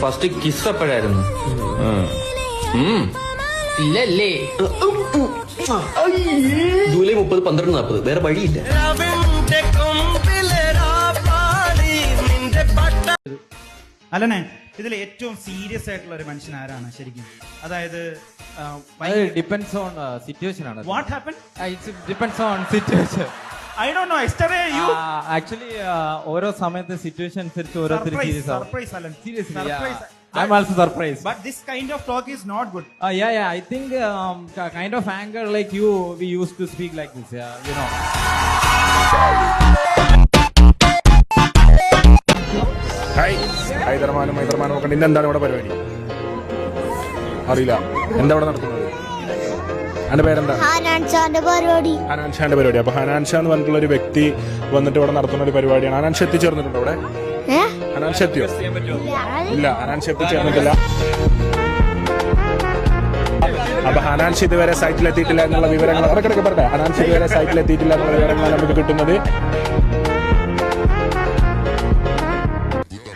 First kiss എപ്പോഴായിരുന്നു? ഇല്ലല്ലേ? July 30, 12, 40. വേറെ വഴിയില്ല. അല്ലനെ, ഇതിൽ ഏറ്റവും സീരിയസ് ആയിട്ടുള്ള ഒരു മനുഷ്യൻ ആരാണ് ശരിക്കും? അതായത് ഡിപ്പെൻഡ്സ് ഓൺ സിറ്റുവേഷൻ ആണ്. What happen? It's depends on situation. I don't know. Yesterday you actually ഓരോ സമയത്ത് സിറ്റുവേഷൻ അനുസരിച്ച് ഓരോരുത്തർ സീരിയസ് ആവും. സർപ്രൈസ് അല്ല, Seriously, surprise. I'm also surprised. But this kind of talk is not good. Yeah. I think kind of anger like you, we used to speak like this. Yeah, you know. Hi, ഹൈദർമാനും ഒക്കെ ഇന്ന് എന്താണ് ഇവിടെ പരിപാടി അറിയില്ല. എന്താ ഇവിടെ നടക്കുന്നത്? എന്റെ പേരെന്താ? ഹനാൻഷാന്റെ പരിപാടി. അപ്പൊ ഹനാൻഷാ എന്ന് പറഞ്ഞിട്ടുള്ള ഒരു വ്യക്തി വന്നിട്ട് ഇവിടെ നടത്തുന്ന ഒരു പരിപാടിയാണ്. ഹനാൻഷ എത്തിച്ചേർന്നിട്ടുണ്ടോ ഇവിടെ? ഹനാൻഷ എത്തിയോ? ഇല്ല, ഹനാൻഷ എത്തിച്ചേർന്നിട്ടില്ല. അപ്പൊ ഹനാൻഷ ഇതുവരെ സൈറ്റിലെത്തിയിട്ടില്ല എന്നുള്ള വിവരങ്ങൾ ഇടയ്ക്കിടയ്ക്ക് പറയട്ടെ. ഹനാൻഷ ഇതുവരെ സൈറ്റിലെത്തിയിട്ടില്ല എന്നുള്ള വിവരങ്ങൾ നമുക്ക് കിട്ടുന്നത്.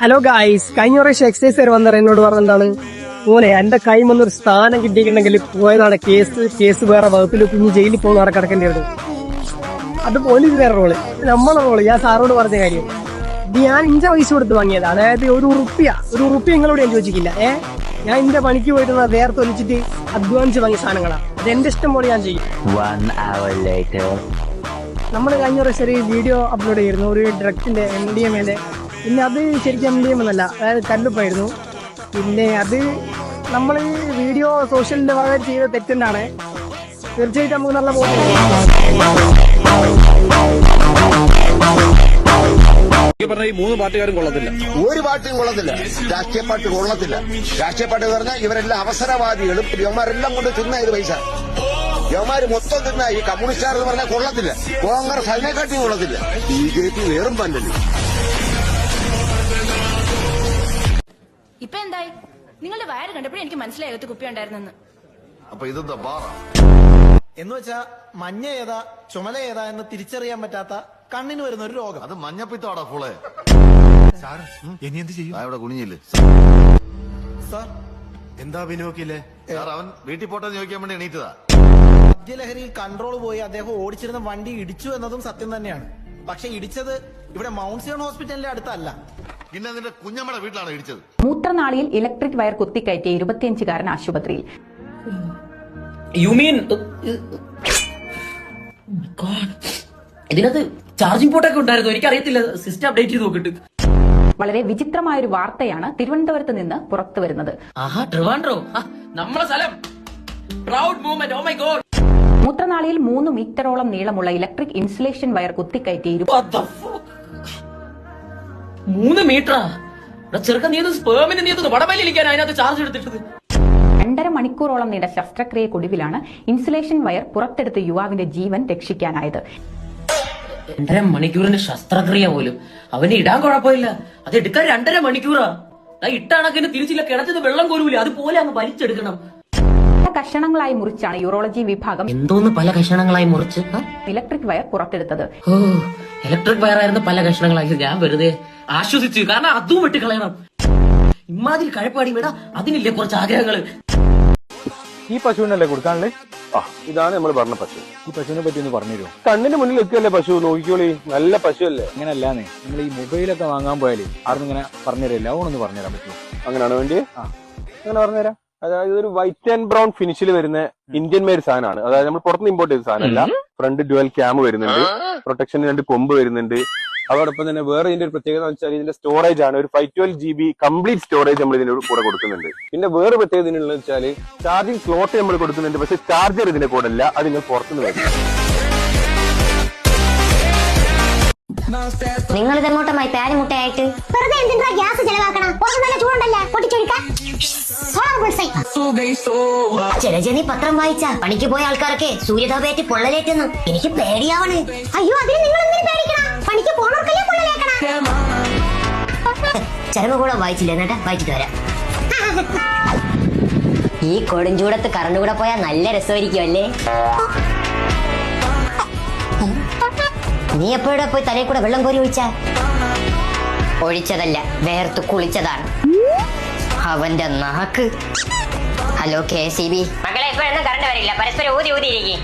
ഹലോ ഗായ്സ്, കഴിഞ്ഞ പ്രാവശ്യം എക്സൈസ് വന്നവർ എന്നോട് പറഞ്ഞെന്താണ്, മോനെ എന്റെ കൈമൊന്നൊരു സ്ഥാനം കിട്ടിയിട്ടുണ്ടെങ്കിൽ പോയതാണ് കേസ് വേറെ വകുപ്പിൽ കുഞ്ഞ് ജയിലിൽ പോകുന്ന അവിടെ കിടക്കേണ്ടി വരും. അത് പോലീസ് വേറെ റോള്, നമ്മളെ റോള്. ഞാൻ സാറോട് പറഞ്ഞ കാര്യം, ഞാൻ ഇഞ്ച പൈസ കൊടുത്ത് വാങ്ങിയത്. അതായത് ഒരു റുപ്യ നിങ്ങളോട് ഞാൻ ചോദിച്ചിട്ടില്ല. ഞാൻ ഇന്റെ പണിക്ക് പോയിട്ട് വേർത്ത് ഒലിച്ചിട്ട് അധ്വാനിച്ച് വാങ്ങിയ സാധനങ്ങളാണ്. അത് എന്റെ ഇഷ്ടം പോലെ ഞാൻ ചെയ്യും. നമ്മൾ കഴിഞ്ഞ പ്രാവശ്യം ഒരു വീഡിയോ അപ്ലോഡ് ചെയ്തിരുന്നു, ഒരു ഡ്രഗ്സിന്റെ MDMA. പിന്നെ അത് ശരിക്കും MDMA എന്നല്ല, അതായത് കല്ലുപ്പായിരുന്നു. പിന്നെ അത് നമ്മൾ വീഡിയോ സോഷ്യലിന്റെ ഭാഗത്ത് ചെയ്ത തെറ്റെന്നാണ്. തീർച്ചയായിട്ടും നമുക്ക് നല്ല ഈ 3 പാർട്ടിക്കാരും കൊള്ളത്തില്ല. ഒരു പാർട്ടിയും കൊള്ളത്തില്ല. രാഷ്ട്രീയ പാർട്ടി കൊള്ളത്തില്ല. രാഷ്ട്രീയ പാർട്ടി പറഞ്ഞാൽ ഇവരെല്ലാം അവസരവാദികളും. യവന്മാരെല്ലാം കൊണ്ട് തിന്ന ഇത് പൈസ. യവന്മാര് മൊത്തം തിന്ന. ഈ കമ്മ്യൂണിസ്റ്റുകാർ എന്ന് പറഞ്ഞാൽ കൊള്ളത്തില്ല. കോൺഗ്രസ് അതിനെക്കാട്ടിയും കൊള്ളത്തില്ല. BJP വേറും പണ്ടല്ലേ. ഇപ്പൊ എന്തായി? നിങ്ങളുടെ വയറ് കണ്ടപ്പോഴേ എനിക്ക് മനസ്സിലായി അകത്ത് കുപ്പി ഉണ്ടായിരുന്നെന്ന്. അപ്പൊ ഇതെന്താ ബാറ എന്ന് വെച്ചാ മഞ്ഞ ഏതാ ചുമല ഏതാ എന്ന് തിരിച്ചറിയാൻ പറ്റാത്ത കണ്ണിന് വരുന്ന ഒരു രോഗം. അത് മഞ്ഞപ്പിത്താടാ ഫുളെ. ഇനി എന്ത് ചെയ്യും? ഇവിടെ കുനിഞ്ഞില്ലേ സാർ? എന്താ വിനോക്കില്ലേ? അവൻ വീട്ടിൽ പോട്ടെന്ന് ചോദിക്കാൻ വേണ്ടി എണീറ്റതാ. മദ്യലഹരിയിൽ കൺട്രോൾ പോയി അദ്ദേഹം ഓടിച്ചിരുന്ന വണ്ടി ഇടിച്ചു എന്നതും സത്യം തന്നെയാണ്. പക്ഷെ ഇടിച്ചത് ഇവിടെ മൗണ്ട് സിയോൺ ഹോസ്പിറ്റലിന്റെ അടുത്തല്ല. പിന്നെ നിന്റെ കുഞ്ഞമ്മയുടെ വീട്ടിലാണ് ഇടിച്ചത്. മൂത്രനാളിയിൽ ഇലക്ട്രിക് വയർ കുത്തിക്കയറ്റിയ 25-കാരൻ ആശുപത്രിയിൽ. യു മീൻ ഇതിനകത്ത് ചാർജിംഗ് പോർട്ടൊക്കെ ഉണ്ടായിരുന്നു? എനിക്കറിയത്തില്ല, സിസ്റ്റം അപ്ഡേറ്റ് ചെയ്ത് നോക്കിട്ട്. വളരെ വിചിത്രമായ ഒരു വാർത്തയാണ് തിരുവനന്തപുരത്ത് നിന്ന് പുറത്തു വരുന്നത്. ആഹാ, ട്രിവാൻഡ്രോ, നമ്മളെ സ്ഥലം. Proud movement. Oh my god. മൂത്രനാളിയിൽ 3 മീറ്ററോളം നീളമുള്ള ഇലക്ട്രിക് ഇൻസുലേഷൻ വയർ കുത്തിക്കയറ്റി 3 മീറ്ററാ? ചെറുക്കൻ നീ സ്പേമിന് നീ വടമല്ലിക്കാൻ അതിനകത്ത് ചാർജ് എടുത്തിട്ടത്. 2.5 മണിക്കൂറോളം നീണ്ട ശസ്ത്രക്രിയക്കൊടുവിലാണ് ഇൻസുലേഷൻ വയർ പുറത്തെടുത്ത് യുവാവിന്റെ ജീവൻ രക്ഷിക്കാനായത്. 2.5 മണിക്കൂറിന്റെ ശസ്ത്രക്രിയ പോലും അവന് ഇടാൻ കുഴപ്പമില്ല, അത് എടുക്കാൻ 2.5 മണിക്കൂറാ. ഇട്ടാണക്കിന് തിരിച്ചില്ല, കിണറ്റിന് വെള്ളം കോരൂല, അതുപോലെ അങ്ങ് വലിച്ചെടുക്കണം. കഷണങ്ങളായി മുറിച്ചാണ് യൂറോളജി വിഭാഗം എന്തോന്ന് പല കഷണങ്ങളായി മുറിച്ച് ഇലക്ട്രിക് വയർ പുറത്തെടുത്തത്. ഓ, ഇലക്ട്രിക് വയർ ആയിരുന്നു പല കഷണങ്ങളായി. ഞാൻ വെറുതെ ആശ്വസിച്ചു, കാരണം അതും വെട്ടി കളയണം. ഇമാതിരി കഴപ്പാടി വേടാ, അതിനില്ലേ കുറച്ച് ആഗ്രഹങ്ങള്. ഈ പശുവിനല്ലേ കൊടുക്കാനല്ലേ? ഇതാണ് നമ്മൾ പറഞ്ഞ പശു. ഈ പശുവിനെ പറ്റി ഒന്ന് പറഞ്ഞു തരുമോ? കണ്ണിന് മുന്നിൽ വെക്കല്ലേ പശു, നോക്കിക്കോളി, നല്ല പശു അല്ലേ? അങ്ങനെയല്ലാന്നേ, നിങ്ങൾ ഈ മൊബൈലൊക്കെ വാങ്ങാൻ പോയാലേ ആരും ഇങ്ങനെ പറഞ്ഞുതരില്ല. അവണൊന്ന് പറഞ്ഞുതരാൻ പറ്റുമോ? അങ്ങനെയാണോ വേണ്ടി? അങ്ങനെ പറഞ്ഞുതരാം. അതായത് ഒരു വൈറ്റ് ആൻഡ് ബ്രൗൺ ഫിനിഷിൽ വരുന്ന ഇന്ത്യൻ മെയ്ഡ് സാധനമാണ്. അതായത് നമ്മൾ പുറത്തുനിന്ന് ഇമ്പോർട്ട് ചെയ്ത സാധനമല്ല. ഫ്രണ്ട് ഡ്യുവൽ ക്യാം വരുന്നുണ്ട്, പ്രൊട്ടക്ഷന് 2 കൊമ്പ് വരുന്നുണ്ട്. അതോടൊപ്പം തന്നെ വേറെ ഇതിന്റെ ഒരു പ്രത്യേകത എന്ന് വെച്ചാൽ ഇതിന്റെ സ്റ്റോറേജ് ആണ്. ഒരു 512 GB കംപ്ലീറ്റ് സ്റ്റോറേജ് നമ്മൾ ഇതിന്റെ കൂടെ കൊടുക്കുന്നുണ്ട്. പിന്നെ വേറെ പ്രത്യേകത ഇതിനുള്ളത് വെച്ചാൽ ചാർജിങ് സ്ലോട്ട് നമ്മൾ കൊടുക്കുന്നുണ്ട്, പക്ഷെ ചാർജർ ഇതിന്റെ കൂടെ അല്ല, അത് നിങ്ങൾ പുറത്തുനിന്ന് വരും. നിങ്ങൾ ഇതെങ്ങോട്ടമായി പാരിമുട്ടയായിട്ട് വെറുതെ എന്തിനാ ഗ്യാസ് ചെലവാക്കണം? കുറച്ച് നല്ല ചൂടുണ്ടല്ലേ, പൊട്ടിച്ചൊഴിക്കാൻ. ചെലജനി പത്രം വായിച്ച പണിക്ക് പോയ ആൾക്കാരൊക്കെ സൂര്യതാപേറ്റ് പൊള്ളലേറ്റെന്ന് എനിക്ക് പേടിയാവണ്. അയ്യോ, അതിന് നിങ്ങൾ എന്തിനു പേടിക്കണം? പണിക്ക് പോണവർക്കല്ലേ പൊള്ളലേക്കണം. ചരമകൂടം വായിച്ചില്ല, എന്നിട്ട് വായിച്ചിട്ട് വരാം. ഈ കൊടുംചൂടത്ത് കറണ്ട് കൂടെ പോയാൽ നല്ല രസമായിരിക്കും അല്ലേ? നീ എപ്പോഴും പോയി തലയിൽ കൂടെ വെള്ളം കോരി ഒഴിച്ചതല്ല, വേർത്ത് കുളിച്ചതാണ്. അവന്റെ നാക്ക്. Hello KCB. മക്കളെ ഇപ്പോഴൊന്നും കറണ്ട് വരില്ല, പരസ്പരം ഊതി ഊതിയിരിക്കും.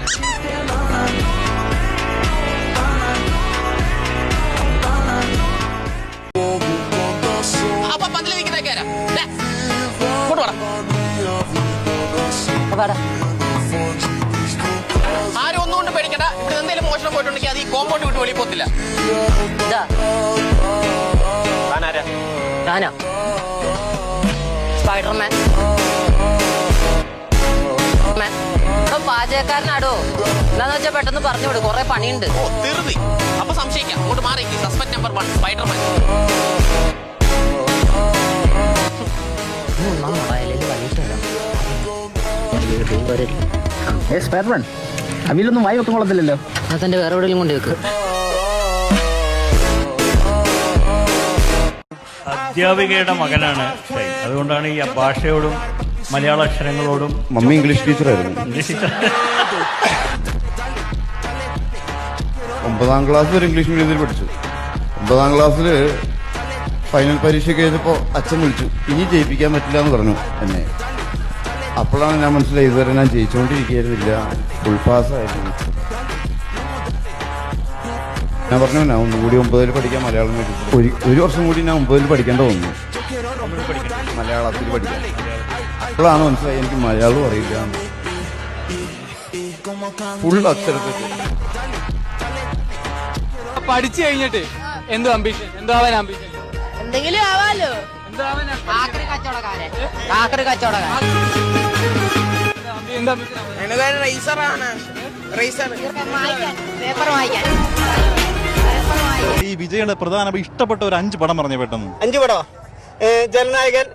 ആരും ഒന്നുകൊണ്ട് പേടിക്കണ്ട. ഇവിടെ എന്തെങ്കിലും മോഷണം പോയിട്ടുണ്ടെങ്കിൽ അത് ഈ കോമ്പൗണ്ട് വിട്ട് വെളിയിൽ പോത്തില്ല. സ്പൈഡർമാൻ പാചകക്കാരനാടോ. എന്താന്ന് വെച്ചാൽ പെട്ടെന്ന് പറഞ്ഞു വിടും, കൊറേ പണിയുണ്ട്. ഓ തീർന്നി. അപ്പൊ സംശയിക്കാം. അങ്ങോട്ട് മാറി. Suspect number 1 Spiderman. സ്പൈഡർമാൻ അവിലൊന്നും വായി വെക്കാൻ കൊള്ളത്തില്ലല്ലോ. അതെന്റെ വേറെ എവിടെയെങ്കിലും കൊണ്ട് വെക്ക്. അധ്യാപികയുടെ മകനാണ് ഷൈൻ. അതുകൊണ്ടാണ് ഈ ഭാഷയോടും മലയാള അക്ഷരങ്ങളോടും. മമ്മി ഇംഗ്ലീഷ് ടീച്ചറായിരുന്നു. 9ാം ക്ലാസ് വരെ ഇംഗ്ലീഷ് മീഡിയത്തിൽ പഠിച്ചു. 9ാം ക്ലാസ്സിൽ ഫൈനൽ പരീക്ഷയ്ക്ക് കഴിഞ്ഞപ്പോൾ അച്ഛൻ വിളിച്ചു, ഇനി ജയിപ്പിക്കാൻ പറ്റില്ല എന്ന് പറഞ്ഞു എന്നെ. അപ്പോഴാണ് ഞാൻ മനസ്സിലായി ഇതുവരെ ഞാൻ ജയിച്ചുകൊണ്ടിരിക്കുകയായിരുന്നില്ല, ഫുൾ പാസ്സായിരുന്നു. ഞാൻ പറഞ്ഞു ഞാൻ ഒന്നുകൂടി 9ൽ പഠിക്കാൻ മലയാളം മീഡിയം. ഒരു വർഷം കൂടി ഞാൻ 9ൽ പഠിക്കേണ്ട വന്നു, മലയാളത്തിൽ പഠിക്കാൻ. അപ്പോഴാണ് മനസ്സിലായി എനിക്ക് മലയാളം അറിയില്ല, ഫുൾ അക്ഷരത്തിൽ. പഠിച്ചു കഴിഞ്ഞിട്ട് എന്തോ അംബിഷൻ, എന്താവാൻ അംബിഷൻ? എന്തെങ്കിലും ആവാലോ. ആക്രി കച്ചവടക്കാരൻ. പേപ്പർ വായിക്കാൻ. ഈ വിജയുടെ പ്രധാന ഇഷ്ടപ്പെട്ട ഒരു 5 പടം പറഞ്ഞ പെട്ടെന്ന്. 5 പടോ? ജനനായകൻ,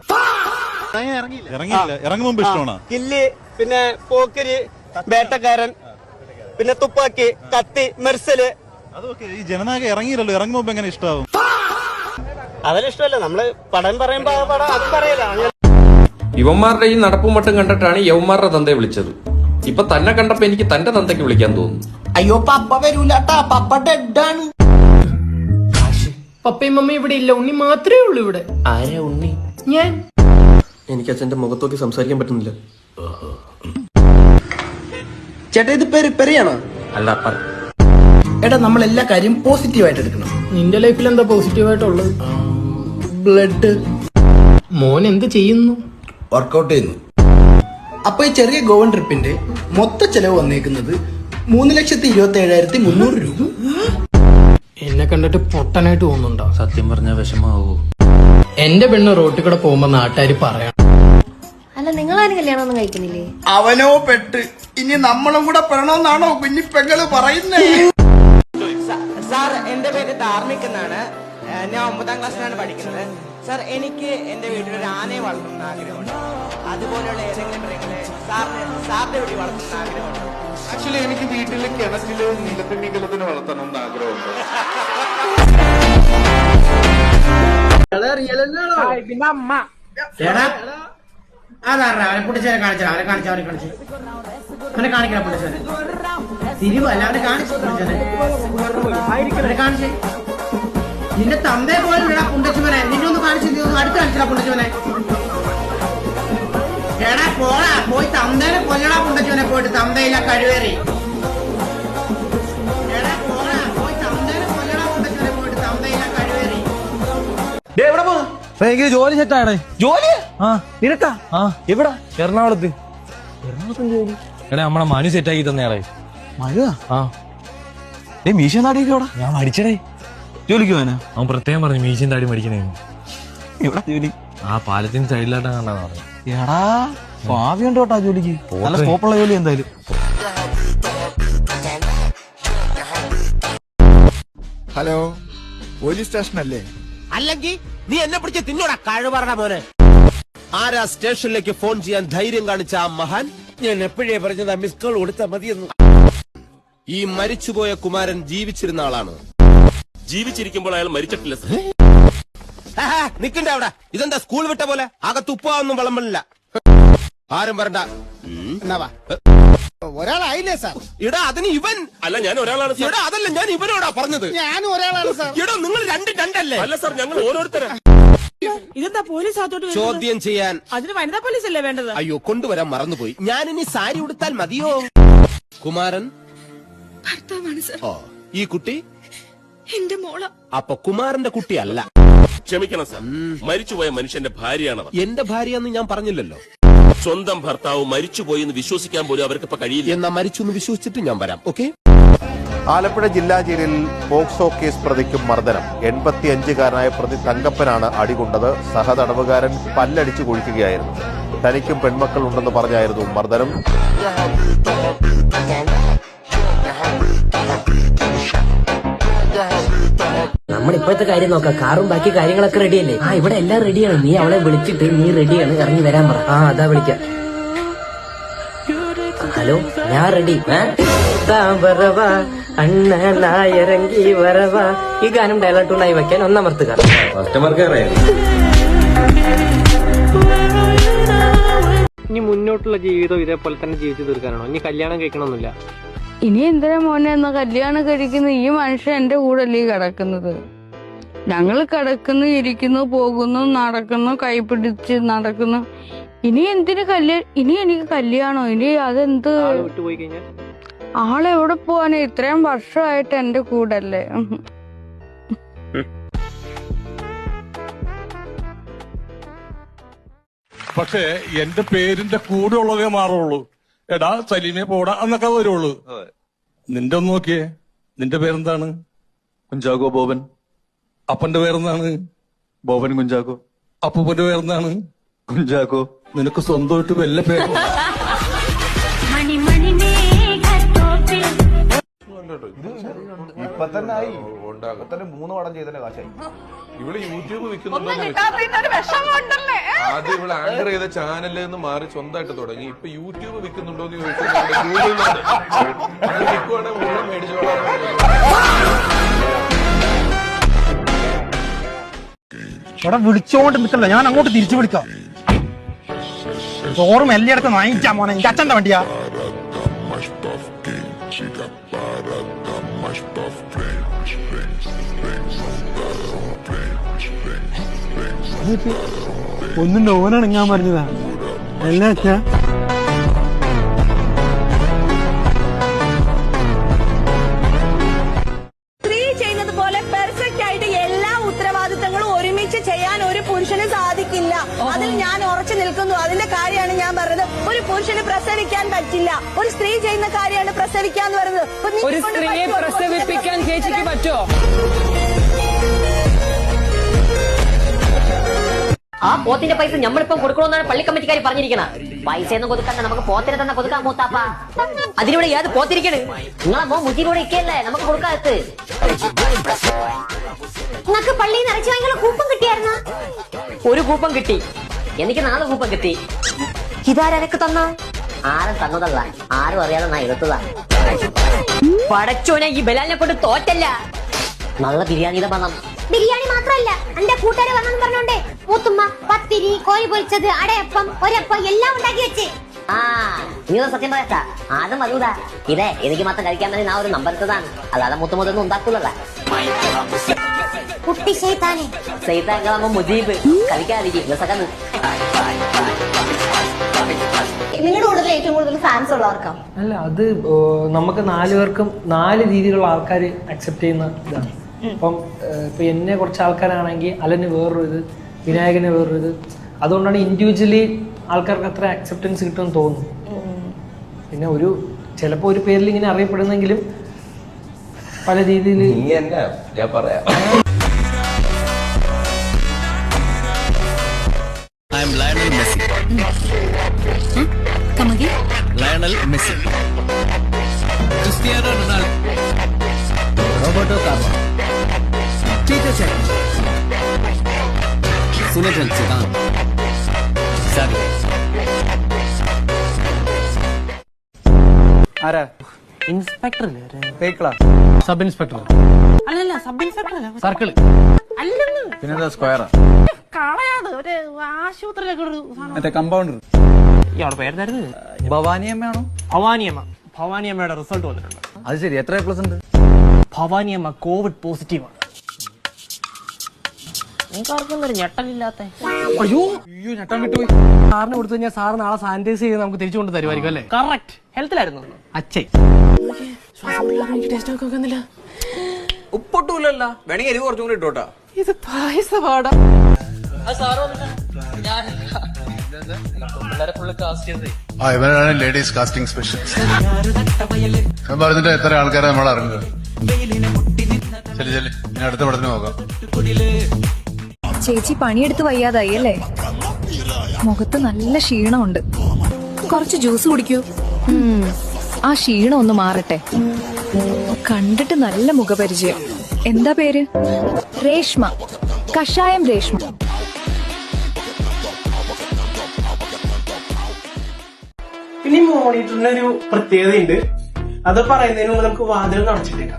ഇറങ്ങിയില്ല, ഇറങ്ങും മുമ്പ് ഇഷ്ടമാണ്. കില്ല്, പിന്നെ പോക്കര്, വേട്ടക്കാരൻ, പിന്നെ തുപ്പാക്കി, കത്തി, മെർസല്. അതൊക്കെ ഈ ജനനായക ഇറങ്ങിയില്ലല്ലോ, ഇറങ്ങും മുമ്പ് എങ്ങനെ ഇഷ്ടമാവും? അതെല്ലാം ഇഷ്ടമല്ല. നമ്മള് പടം പറയുമ്പോ ആ പടം അതും പറയല. ഇവന്മാരുടെ ഈ നടപ്പും മട്ടും കണ്ടിട്ടാണ് യവന്മാരുടെ തന്തയെ വിളിച്ചത്. ഇപ്പൊ തന്നെ കണ്ടപ്പോ എനിക്ക് തന്റെ തന്തയ്ക്ക് വിളിക്കാൻ തോന്നുന്നു. അയ്യോ പപ്പ വരൂലട്ടാ, പപ്പ ഡെഡാണ്. പപ്പയും മമ്മയും ഇവിടെ ഇല്ല, ഉണ്ണി മാത്രമേ ഉള്ളൂ ഇവിടെ. ആരാ ഉണ്ണി? ഞാൻ. എനിക്ക് അച്ഛന്റെ മുഖത്തോക്കി സംസാരിക്കാൻ പറ്റുന്നില്ല. ചേട്ടാ ഇത് പെരിയാണോ? അല്ല, എടാ നമ്മൾ എല്ലാ കാര്യം പോസിറ്റീവായിട്ട് എടുക്കണം. നിന്റെ ലൈഫിൽ എന്താ പോസിറ്റീവായിട്ടുള്ളത്? ബ്ലഡ്. മോൻ എന്ത് ചെയ്യുന്നു? വർക്കൗട്ട് ചെയ്യുന്നു. അപ്പൊ ഈ ചെറിയ ഗോവൻ ട്രിപ്പിന്റെ മൊത്ത ചെലവ് വന്നേക്കുന്നത് 3,27,300 രൂപ. എന്നെ കണ്ടിട്ട് പൊട്ടനായിട്ട് തോന്നുന്നുണ്ടോ? സത്യം പറഞ്ഞ വിഷമാവോ? എന്റെ പെണ്ണ് റോട്ടിൽ കൂടെ പോകുമ്പോ നാട്ടുകാർ പറയണം. അല്ല, നിങ്ങളാരും കല്യാണം ഒന്നും കഴിക്കുന്നില്ലേ? അവനോ പെട്ട്, ഇനി നമ്മളും കൂടെ പെടണമെന്നാണോ കുഞ്ഞി പെങ്ങള് പറയുന്നേ? സാർ, എന്റെ പേര് ധാർമ്മിക് എന്നാണ്. ഞാൻ 9ാം ക്ലാസ്സിലാണ് പഠിക്കുന്നത്. സാർ, എനിക്ക് എന്റെ വീട്ടിൽ ഒരു ആനയെ വളർത്തുന്ന ആഗ്രഹമുണ്ട്. അതുപോലെയുള്ള ഏതെങ്കിലും മൃഗങ്ങളെ സാറിന്റെ വീട്ടിൽ വളർത്തുന്ന ആഗ്രഹമുണ്ട്. ആക്ച്വലി എനിക്ക് വീട്ടിൽ കിണറ്റില് നീലത്തിമീകലത്തിന് വളർത്തണമെന്ന് ആഗ്രഹമുണ്ട്. പിന്നെ അമ്മ അവനെ പൊട്ടിച്ചവനെ കാണിച്ചാ, അവനെ കാണിക്കണം പൊട്ടിച്ചവനെ. തിരിവല്ല അവനെ കാണിച്ചു കാണിച്ചേ. നിന്റെ തന്തേ പോലും ഇടാ പുണ്ടച്ചുവനെ. നിന്നൊന്ന് കാണിച്ചു, അടുത്ത് കാണിച്ചാ പുണ്ടച്ചുവനെ. എടാ പോടാ, പോയി തന്തേനെ കൊല്ലടാ പുണ്ടച്ചുവനെ. പോയിട്ട് തന്തയില്ല കഴിവേറി. എടാ പോടാ, പോയി തന്തേനെ കൊല്ലടാ പുണ്ടച്ചുവനെ. പോയിട്ട് തന്തയില്ല കഴിവേറി. എനിക്ക് ജോലി സെറ്റാണ്. ജോലി നിനക്കാ? എവിടാ? എറണാകുളത്ത്. ജോലി? എടാ നമ്മളെ മനു സെറ്റാക്കി തന്നെയാളെ. മനു? മീശൻ താടിയൊക്കെ എവിടെ? ഞാൻ മടിച്ചടേ. ജോലിക്ക് പോവാനാ? അവൻ പ്രത്യേകം പറഞ്ഞു മീശൻ താടി മടിക്കണേ. എവിടെ ജോലി? ആ പാലത്തിന് സൈഡിലായിട്ടാ കണ്ടാന്ന് പറഞ്ഞു. എടാ ഭാവി ഉണ്ട് കേട്ടാ ജോലിക്ക്. നല്ല സ്കോപ്പുള്ള ജോലി എന്തായാലും. ഹലോ, പോലീസ് സ്റ്റേഷൻ അല്ലേ? അല്ലെങ്കിൽ നീ എന്നെ പിടിച്ച് തിന്നോടാ കഴിവറ മോനെ. ആരാ സ്റ്റേഷനിലേക്ക് ഫോൺ ചെയ്യാൻ ധൈര്യം കാണിച്ച ആ മഹാൻ? ഞാൻ എപ്പോഴേ പറഞ്ഞതാ മിസ് കോൾ കൊടുത്താൽ മതിയെന്ന്. ഈ മരിച്ചുപോയ കുമാരൻ ജീവിച്ചിരുന്ന ആളാണ്. ജീവിച്ചിരിക്കുമ്പോൾ അയാൾ മരിച്ചിട്ടില്ല. നിക്കണ്ട അവിടെ. ഇതെന്താ സ്കൂൾ വിട്ട പോലെ? അകത്ത് ഉപ്പാവൊന്നും വിളമ്പില്ല. ആരും വരണ്ട. ഒരാളായില്ലേ സാർ? ഇടാ അതിന് ഇവൻ അല്ല, ഞാൻ ഒരാളാണ്. ഇടാ അതല്ല, ഞാൻ ഇവനോടാ പറഞ്ഞത്. ഞാനും ഒരാളാണ് സാർ. ഇടാ നിങ്ങൾ രണ്ടല്ലേ? അല്ല സാർ, ഞങ്ങൾ ഓരോരുത്തരാ. ഇതെന്താ പോലീസ് അകത്തോട്ട് ചോദ്യം ചെയ്യാൻ അതിന് വനിതാ പോലീസ് അല്ലേ വേണ്ടത്? അയ്യോ കൊണ്ടുവരാൻ മറന്നുപോയി. ഞാനിനി സാരി ഉടുത്താൽ മതിയോ? കുമാരൻ ഭർത്താവാണ് സർ. ഓ, ഈ കുട്ടി എന്റെ മോള. അപ്പൊ കുമാരന്റെ കുട്ടിയല്ല. ക്ഷമിക്കണം സാർ, മരിച്ചുപോയ മനുഷ്യന്റെ ഭാര്യയാണ്. എന്റെ ഭാര്യയെന്ന് ഞാൻ പറഞ്ഞില്ലല്ലോ. സ്വന്തം ഭർത്താവ് മരിച്ചുപോയി എന്ന് വിശ്വസിക്കാൻ പോലും അവർക്കിപ്പോ കഴിയില്ല. എന്നാ മരിച്ചു എന്ന് വിശ്വസിച്ചിട്ട് ഞാൻ വരാം. ഓക്കെ. ആലപ്പുഴ ജില്ലാ ജയിലിൽ പോക്സോ കേസ് പ്രതിക്കും മർദ്ദനം. 85-കാരനായ പ്രതി തങ്കപ്പനാണ് അടികൊണ്ടത്. സഹതടവുകാരൻ പല്ലടിച്ചു കൊഴിക്കുകയായിരുന്നു. തനിക്കും പെൺമക്കൾ ഉണ്ടെന്ന് പറഞ്ഞായിരുന്നു മർദ്ദനം. നമ്മുടെ ഇപ്പോഴത്തെ കാര്യം നോക്കാം. കാറും ബാക്കി കാര്യങ്ങളൊക്കെ റെഡിയല്ലേ? ആ, ഇവിടെ എല്ലാം റെഡിയാണ്. നീ അവളെ വിളിച്ചിട്ട് നീ റെഡിയാണ്, ഇറങ്ങി വരാൻ പറ. ആ, അതാ വിളിക്കാം. ഹലോ, ഞാൻ റെഡി. അണ്ണനായിറങ്ങി വരവാ. ഈ ഗാനം ഡയലോഗ് ടൂണായി വെക്കാൻ ഒന്നമർത്തുക. ഇനി മുന്നോട്ടുള്ള ജീവിതം ഇതേപോലെ തന്നെ ജീവിച്ചു തീർക്കാനാണോ? ഇനി കല്യാണം കഴിക്കണമെന്നില്ല. ഇനി എന്തിനാ മോനെ എന്നാ കല്യാണം കഴിക്കുന്ന? ഈ മനുഷ്യൻ എന്റെ കൂടെ അല്ലേ കിടക്കുന്നത്? ഞങ്ങൾ കിടക്കുന്നു, ഇരിക്കുന്നു, പോകുന്നു, നടക്കുന്നു, കൈപിടിച്ച് നടക്കുന്നു. ഇനി എന്തിനു കല്യാണം? ഇനി എനിക്ക് കല്യാണോ? ഇനി അതെന്ത്? വിട്ടുപോയി കഴിഞ്ഞാൽ ആളെവിടെ പോവാന്? ഇത്രയും വർഷമായിട്ട് എന്റെ കൂടെ അല്ലേ. പക്ഷേ എന്റെ പേരിന്റെ കൂടെ ഉള്ളതേ മാറുള്ളൂ. എടാ സലീമെ പോടാ എന്നൊക്കെ വരുള്ളൂ. നിന്റെ ഒന്ന് നോക്കിയേ, നിന്റെ പേരെന്താണ്? കുഞ്ചാക്കോ ബോബൻ. അപ്പന്റെ പേരെന്താണ്? ബോബൻ കുഞ്ചാക്കോ. അപ്പൂപ്പന്റെ പേരെന്താണ്? കുഞ്ചാക്കോ. നിനക്ക് സ്വന്തമായിട്ട് വല്ല പേരും? ഇപ്പൊ തന്നെ ആയി ഉണ്ടാകത്തന്നെ 3 പടം ചെയ്തതിന്റെ കാശായി. ഇവള് യൂട്യൂബ് വിൽക്കുന്നുണ്ടോ? ആദ്യം ഇവള് ആങ്കർ ചെയ്ത ചാനലിൽ നിന്ന് മാറി സ്വന്തമായിട്ട് തുടങ്ങി. ഇപ്പൊ യൂട്യൂബ് വിൽക്കുന്നുണ്ടോ എന്ന് ചോദിക്കുന്നുണ്ട്. മേടിച്ചോളാം. ഇവിടെ വിളിച്ചോണ്ട് നിൽക്കല്ല, ഞാൻ അങ്ങോട്ട് തിരിച്ചു വിളിക്കാം. ചോറും എല്ലായിടത്തും വാങ്ങിച്ചാ മോനെ. എന്റെ അച്ഛന്റെ വണ്ടിയാ. ഒന്നും ഓനാണ് ഞാൻ പറഞ്ഞതാ. അല്ല അച്ഛാ, സ്ത്രീ ചെയ്യുന്നത് പോലെ പെർഫെക്റ്റ് ആയിട്ട് എല്ലാ ഉത്തരവാദിത്തങ്ങളും ഒരുമിച്ച് ചെയ്യാൻ ഒരു പുരുഷന് സാധിക്കില്ല. അതിൽ ഞാൻ ഉറച്ചു നിൽക്കുന്നു. അതിന്റെ കാര്യമാണ് ഞാൻ പറഞ്ഞത്. ഒരു പുരുഷന് പ്രസവിക്കാൻ പറ്റില്ല. ഒരു സ്ത്രീ ചെയ്യുന്ന കാര്യമാണ് പ്രസവിക്കാന്ന് പറയുന്നത്. ഒരു സ്ത്രീയെ പ്രസവിപ്പിക്കാൻ ചേച്ചിക്ക് പറ്റോ? ആ പോത്തിന്റെ പൈസ നമ്മളിപ്പം കൊടുക്കണമെന്നാണ് പള്ളി കമ്മിറ്റിക്കാർ പറഞ്ഞിരിക്കണം. പൈസ ഒന്നും കൊടുക്കണ്ട, നമുക്ക് പോത്തിനെ തന്നെ കൊടുക്കാൻ മൂത്താപ്പ. അതിലൂടെ ഏത് പോത്തിരിക്കണ്? നിങ്ങളെ മോ മുജിലൂടെ ഇക്കല്ലേ നമുക്ക് കൊടുക്കാത്ത. നിങ്ങൾക്ക് പള്ളിയിൽ നിന്ന് ഇറച്ചി വാങ്ങിയുള്ള കൂപ്പൺ കിട്ടിയായിരുന്ന? ഒരു കൂപ്പൺ കിട്ടി. എനിക്ക് 4 കൂപ്പൺ കിട്ടി. ഇതാരനക്ക് തന്ന? ആരും തന്നതല്ല, ആരും അറിയാതെ ഞാൻ എടുത്തതാണ്. പടച്ചോനെ, ഈ ബലാലിനെ കൊണ്ട് തോറ്റല്ല. നല്ല ബിരിയാണിയുടെ മണം. ബിരിയാണി മാത്രമല്ല, എന്റെ കൂട്ടുകാരെ വന്നെന്ന് പറഞ്ഞോണ്ടേ മൂത്തുമ്മ പത്തിരി, കോഴി പൊരിച്ചത്, അടയപ്പം, ഒരപ്പം എല്ലാം ഉണ്ടാക്കി വെച്ച്. ആ, നീ സത്യം പറയാ. ആദ്യം വരൂതാ. ഇതേ എനിക്ക് മാത്രം കഴിക്കാൻ വേണ്ടി ഞാൻ ഒരു നമ്പർ എടുത്തതാണ്. അല്ലാതെ മുത്തുമുതൊന്നും ഉണ്ടാക്കൂലല്ല. കുട്ടി ശൈത്താനെ. സൈതാങ്കളാകുമ്പോ മുജീബ് കളിക്കാതിരിക്കും. നിങ്ങളുടെ കൂടുതൽ ഏറ്റവും കൂടുതൽ ഫാൻസ് ഉള്ളവർക്കാ? അല്ല, അത് നമുക്ക് 4 പേർക്കും 4 രീതിയിലുള്ള ആൾക്കാർ അക്സെപ്റ്റ് ചെയ്യുന്ന ഇതാണ്. ഇപ്പം ഇപ്പൊ എന്നെ കുറച്ച് ആൾക്കാരാണെങ്കിൽ അലന് വേറൊരു ഇത്, വിനായകന് വേറൊരു ഇത്. അതുകൊണ്ടാണ് ഇൻഡിവിജ്വലി ആൾക്കാർക്ക് അത്ര അക്സെപ്റ്റൻസ് കിട്ടുമെന്ന് തോന്നുന്നു. പിന്നെ ചിലപ്പോ ഒരു പേരിൽ ഇങ്ങനെ അറിയപ്പെടുന്നെങ്കിലും പല രീതിയിൽ ഞാൻ പറയാം. Lionel Messi. Lionel Messi. Cristiano Ronaldo. Roberto Carlo. Peter Cech. Zinedine Zidane. Xabi. ആരാ? ഇൻസ്പെക്ടർ സബ് ഇൻസ്പെക്ടർ അല്ലല്ല, സബ് ഇൻസ്പെക്ടർ സർക്കിൾ അല്ലെന്ന്. പിന്നെന്താ സ്ക്വയറാ? കളയാതെ ഒരു ആശുപത്രിയിലൊക്കെ ഒരു മറ്റേ കമ്പൗണ്ടർ. ഇയാളുടെ പേരെന്തായിരുന്നു? ഭവാനിയമ്മയാണോ? ഭവാനിയമ്മ. ഭവാനിയമ്മയുടെ റിസൾട്ട് വന്നിട്ടുണ്ട്. അത് ശരി. എത്ര A+ ഉണ്ട്? ഭവാനിയമ്മ കോവിഡ് പോസിറ്റീവ് ആണ്. നിങ്ങൾക്ക് ആർക്കും ഒരു ഞെട്ടലില്ലാത്ത അയ്യോ ഞെട്ടാൻ വിട്ടുപോയി. സാറിന് കൊടുത്തു കഴിഞ്ഞാൽ സാറ് നാളെ സാനിറ്റൈസ് ചെയ്ത് നമുക്ക് തിരിച്ചു കൊണ്ട് തരുമായിരിക്കും അല്ലേ? കറക്റ്റ്. ഹെൽത്തിലായിരുന്നു അച്ഛൻ ഉപ്പൊട്ടൂലല്ല, വേണമെങ്കിൽ എരിവ് കുറച്ചും കൂടി ഇട്ടോട്ടാ. ഇത് പായസപാടാ. ഇവനാണ് ലേഡീസ് കാസ്റ്റിംഗ് സ്പെഷ്യലിസ്റ്റ്. ഞാൻ പറഞ്ഞിട്ട് എത്ര ആൾക്കാരെ നമ്മൾ അറിഞ്ഞത്. ശരി ശരി, ഞാൻ അടുത്ത പടത്തിന് നോക്കാം. ചേച്ചി പണിയെടുത്ത് വയ്യാതായി അല്ലേ? മുഖത്ത് നല്ല ക്ഷീണമുണ്ട്. കുറച്ച് ജ്യൂസ് കുടിക്കൂ. ആ ക്ഷീണം ഒന്ന് മാറട്ടെ. കണ്ടിട്ട് നല്ല മുഖപരിചയം. എന്താ പേര്? രേഷ്മ. കഷായം രേഷ്മ. പിന്നെ മോണിറ്ററിന് ഒരു പ്രത്യേകതയുണ്ട്. അത് പറയുന്നതിന് മുമ്പ് നമുക്ക് വാതിൽ നടച്ചിട്ടേക്കാം.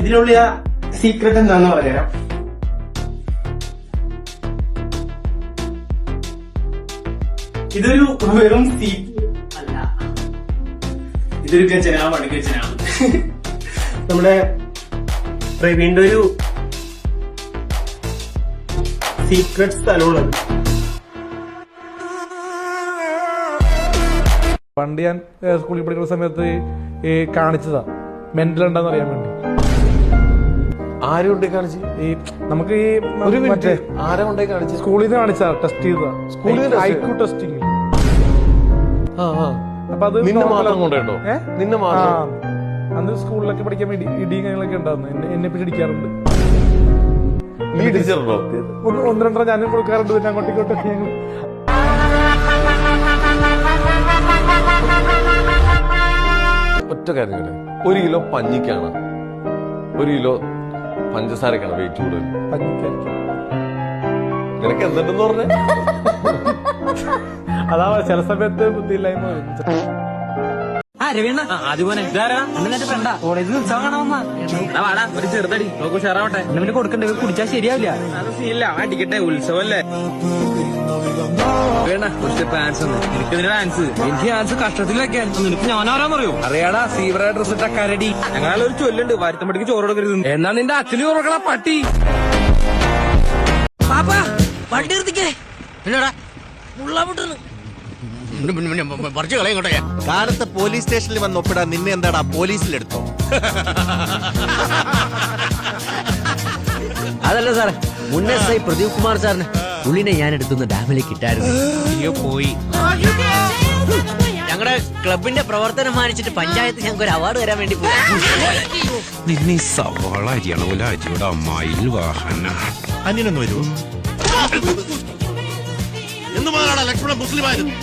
ഇതിനുള്ള സീക്രട്ട് എന്താന്ന് പറഞ്ഞുതരാം. ഇതൊരു വെറും സീറ്റ് അല്ല, ഇതൊരു ഗജനാവാണ്. ഗജനാവ് നമ്മുടെ പ്രവീണിന്റെ ഒരു സീക്രട്ട് സ്ഥലമുള്ളത്. പണ്ട് ഞാൻ സ്കൂളിൽ പഠിക്കുന്ന സമയത്ത് ഈ കാണിച്ചതാ മെന്റൽ ഉണ്ടെന്ന് അറിയാൻ വേണ്ടി. ആരും കാണിച്ചു? ഈ നമുക്ക് ഈ ഒരു മിനിറ്റ്, ആരെ കൊണ്ടേ കാണിച്ചു? സ്കൂളിൽ നിന്ന് കാണിച്ചതാ, ടെസ്റ്റ് ചെയ്തതാ. സ്കൂളിൽ ഐക്യു ടെസ്റ്റിംഗ്. അപ്പൊ അത് നിന്നെ മാത്രം കൊണ്ടോ? നിന്നെ മാത്രം? അന്ന് സ്കൂളിലൊക്കെ പഠിക്കാൻ വേണ്ടി ഇടിയും കാര്യങ്ങളൊക്കെ ഉണ്ടായിരുന്നു. എന്നെ പിടിക്കാറുണ്ട്. നീ ടീച്ചറുണ്ടോ? ഒന്ന് രണ്ടര ഞാനും കൊടുക്കാറുണ്ട്. പിന്നെ അങ്ങോട്ടേക്കോട്ടൊക്കെ ഞങ്ങൾ ഒറ്റ കാര്യം, 1 കിലോ പഞ്ഞിക്കാണ് 1 കിലോ പഞ്ചസാരക്കാണ് വെയിറ്റ് കൂടുതൽ. നിനക്ക് എന്തുണ്ടെന്ന് പറഞ്ഞ? അതാ ചില സമയത്ത് ബുദ്ധിയില്ലായ്മ വരും. കോളേജിൽ ഉത്സവം കാണാമെന്നാ. ഒരു ചെറുതടി നോക്കൂ, ഷെയറാവട്ടെ. പിന്നെ കൊടുക്കണ്ടേ, കുടിച്ചാൽ ശരിയാവില്ല. ഇല്ല, അടിക്കട്ടെ, ഉത്സവല്ലേ. വേണ്ട കുറച്ച് ഡാൻസ്. എനിക്ക് ഡാൻസ്, എനിക്ക് ഡാൻസ് കഷ്ടത്തിലൊക്കെ. നിനക്ക് ഞാനാരാന്നറിയോ? അറിയാടാ, സീവറ ഡ്രസ് ഇട്ട കരടി. ഞങ്ങളൊരു ചൊല്ലുണ്ട്, വാരത്തമ്പടിക്ക് ചോറ് കൊടുക്കരുത്. എന്നാ നിന്റെ അച്ഛന് ചോറക്കണ പട്ടി. വണ്ടി നിർത്തിക്കേ. കാലത്ത് പോലീസ് സ്റ്റേഷനിൽ വന്ന് ഒപ്പിടാൻ നിന്നെ എന്താടാ പോലീസിലെടുത്തോ? അതല്ല സാറേ, മുന്നേ SI പ്രദീപ് കുമാർ സാറിന് പുള്ളിനെ ഞാൻ എടുത്തുന്ന ഡാമിലേക്ക് ഇട്ടായിരുന്നു. അയ്യോ പോയി. ഞങ്ങളുടെ ക്ലബിന്റെ പ്രവർത്തനം മാനിച്ചിട്ട് പഞ്ചായത്ത് ഞങ്ങൾക്ക് ഒരു അവാർഡ് തരാൻ വേണ്ടി പോയി. നിന്നെ സവാള അരിയണ അരിയുടെ അമ്മായിൽ വാഹന അന്യനൊന്ന് വരുമോ? എന്ന് മാത്രമാണ് ലക്ഷ്മണ മുസ്ലിം ആയിരുന്നു.